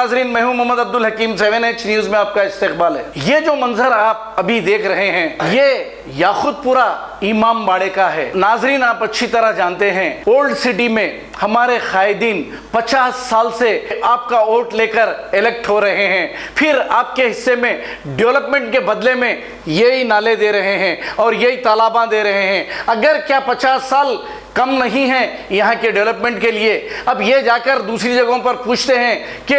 नाजरीन, मैं हूं मोहम्मद अब्दुल हकीम। 7H न्यूज में आपका इस्तकबाल है। ये जो मंजर आप अभी देख रहे हैं, ये याकुतपुरा इमाम बाड़े का है। नाजरीन, आप अच्छी तरह जानते हैं, ओल्ड सिटी में हमारे कायदीन 50 साल से आपका वोट लेकर इलेक्ट हो रहे हैं, फिर आपके हिस्से में डेवलपमेंट के बदले में यही नाले दे रहे हैं और यही तालाबा दे रहे हैं। अगर क्या 50 साल कम नहीं है यहाँ के डेवलपमेंट के लिए? अब ये जाकर दूसरी जगहों पर पूछते हैं कि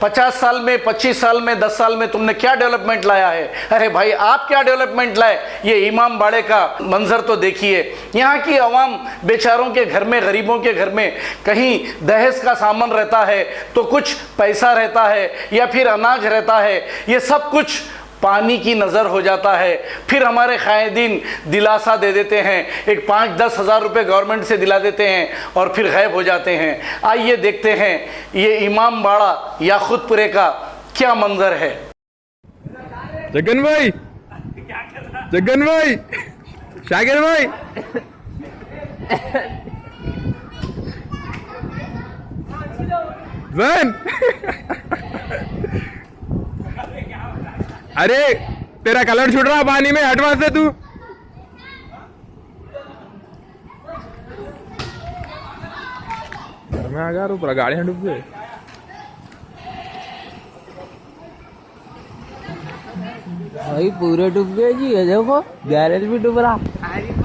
50 साल में, 25 साल में, 10 साल में तुमने क्या डेवलपमेंट लाया है? अरे भाई, आप क्या डेवलपमेंट लाए? ये इमाम बाड़े का मंजर तो देखिए। यहाँ की आवाम बेचारों के घर में, गरीबों के घर में कहीं दहेज का सामान रहता है तो कुछ पैसा रहता है या फिर अनाज रहता है, ये सब कुछ पानी की नज़र हो जाता है। फिर हमारे कायदीन दिलासा दे देते हैं, एक 5-10 हज़ार रुपये गवर्नमेंट से दिला देते हैं और फिर गायब हो जाते हैं। आइए देखते हैं ये इमाम बाड़ा याकुतपुरे का क्या मंजर है। जगन भाई, जगन भाई, शागिर भाई, जैन, अरे तेरा कलर छुट रहा पानी में, हट वहां से तू। घर में आ गया, पूरा गाड़ियां डूब गए। भाई पूरे डूब गए जी, ये देखो गैरेज भी डूब रहा। आरिफ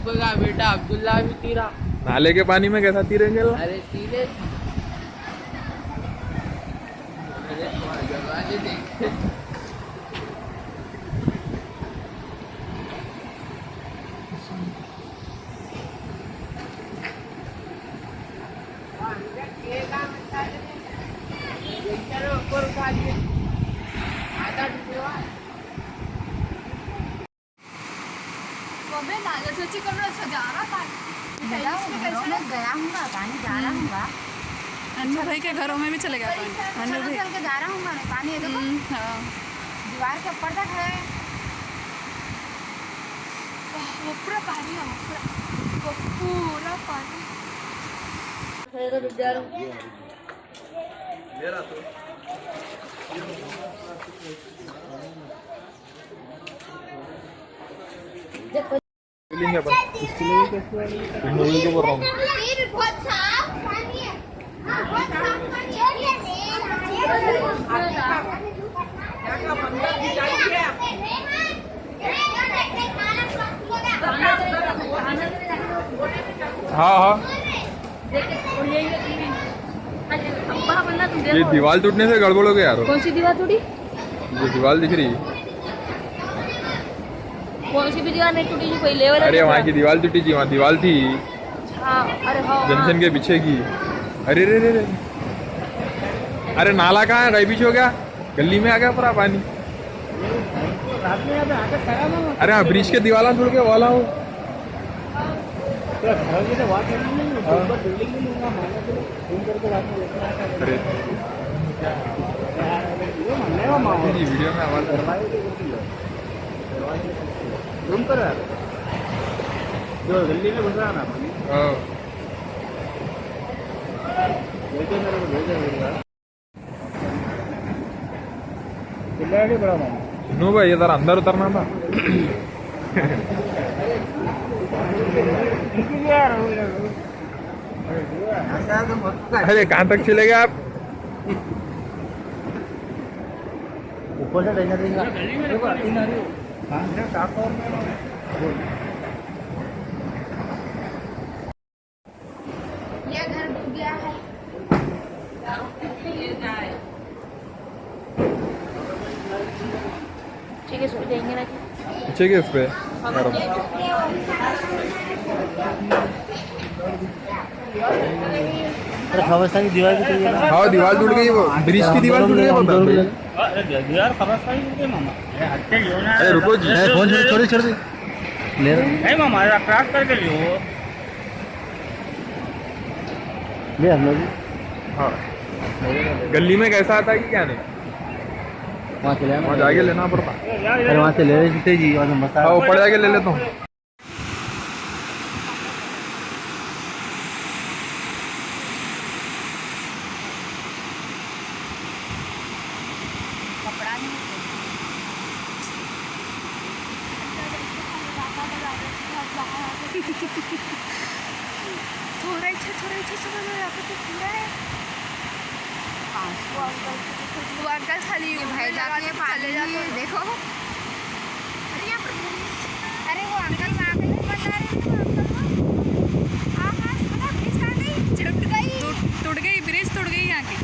का बेटा अब्दुल्ला भी तीरा। नाले के पानी में कैसा तीरेंगे? अरे तीरे अन्नू भाई के घरों में भी चले गया पानी। अन्नू भाई चल के जा रहा हूँ मैं, पानी है देखो, हाँ, दीवार के ऊपर तक है। वो पूरा पानी है, वो पूरा पानी। बहुत साफ पानी है, बहुत साफ पानी हाँ हाँ, ये दीवार टूटने से गड़बड़ हो गया यार। कौन सी दीवार टूटी? ये दीवार दिख रही है। कौन सी भी दीवार नहीं टूटी जी? कोई लेवल? अरे वहाँ की दीवार टूटी थी, वहाँ दीवार थी हाँ, अरे हाँ जंक्शन के पीछे की। अरे रे रे रे, अरे नाला कहाँ है? कहीं पीछे हो गया, गली में आ गया पूरा पानी। अरे हाँ, ब्रिज के दीवार टूट के वाला हो। अरे जी, वीडियो में आवाज जो गली में घुस रहा ना पानी, बड़ा नो भाई, ये जरा अंदर उतरना था। अरे कहाँ तक चले गए आप? ऊपर से देखा देगा। ये घर डूब गया है। ठीक है, सुन जाएंगे ना। पीछे के उस पे खबरस्तान की दीवार भी टूट गई। हाँ, दीवार टूट गई, वो ब्रिज की दीवार टूट गई। दीवार खबरस्तान की टूट गई मामा। अरे रुको जी, फोन छोड़ छोड़ दे ले रहा नहीं मामा, क्रॉस करके लियो। ले हम लोग हाँ, गली में कैसा आता है कि क्या नहीं, वहाँ से ले वहाँ जाके लेना पड़ता। अरे वहाँ से ले रहे जी, वहाँ से मसाला। हाँ, ऊपर जाके ले लेता हूँ। थोड़ा इच्छा समझ यहाँ पे तो पूरा है। वो अंकल खाली भाई जाके चले जाते हैं, देखो। अरे यहाँ पर अरे वो अंकल वहाँ पे नहीं बता रहे टूट गई ब्रिज टूट गई यहाँ की।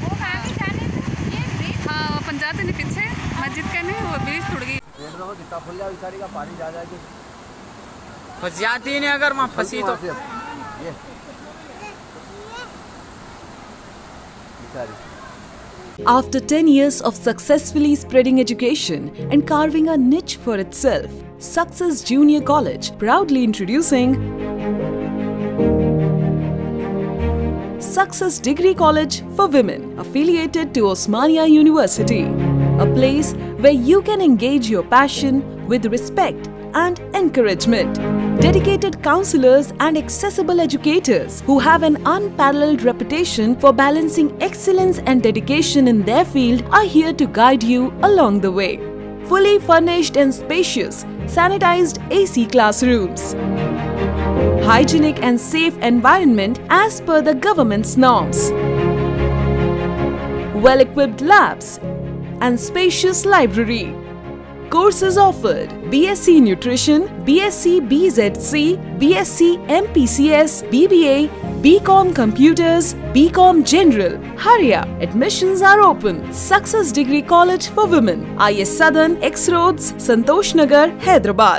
वो कहाँ के जाने ये ब्रिज हाँ वो पंचायत ने पीछे मस्जिद का नहीं वो ब्रिज टूट गई। कितना फुल जाए बेचारी का पानी जा जाएगी फंस जाती नहीं अगर वहाँ फंसी तो। ये After 10 years of successfully spreading education and carving a niche for itself, Success Junior College proudly introducing Success Degree College for Women, affiliated to Osmania University, a place where you can engage your passion with respect and encouragement. Dedicated counselors and accessible educators who have an unparalleled reputation for balancing excellence and dedication in their field are here to guide you along the way. Fully furnished and spacious, sanitized AC classrooms, hygienic and safe environment as per the government's norms, well-equipped labs and spacious library. Courses offered: BSc Nutrition, BSc BZC, BSc MPCS, BBA, BCom Computers, BCom General. Hurry up! Admissions are open. Success Degree College for Women, IS Southern, X Roads, Santosh Nagar, Hyderabad.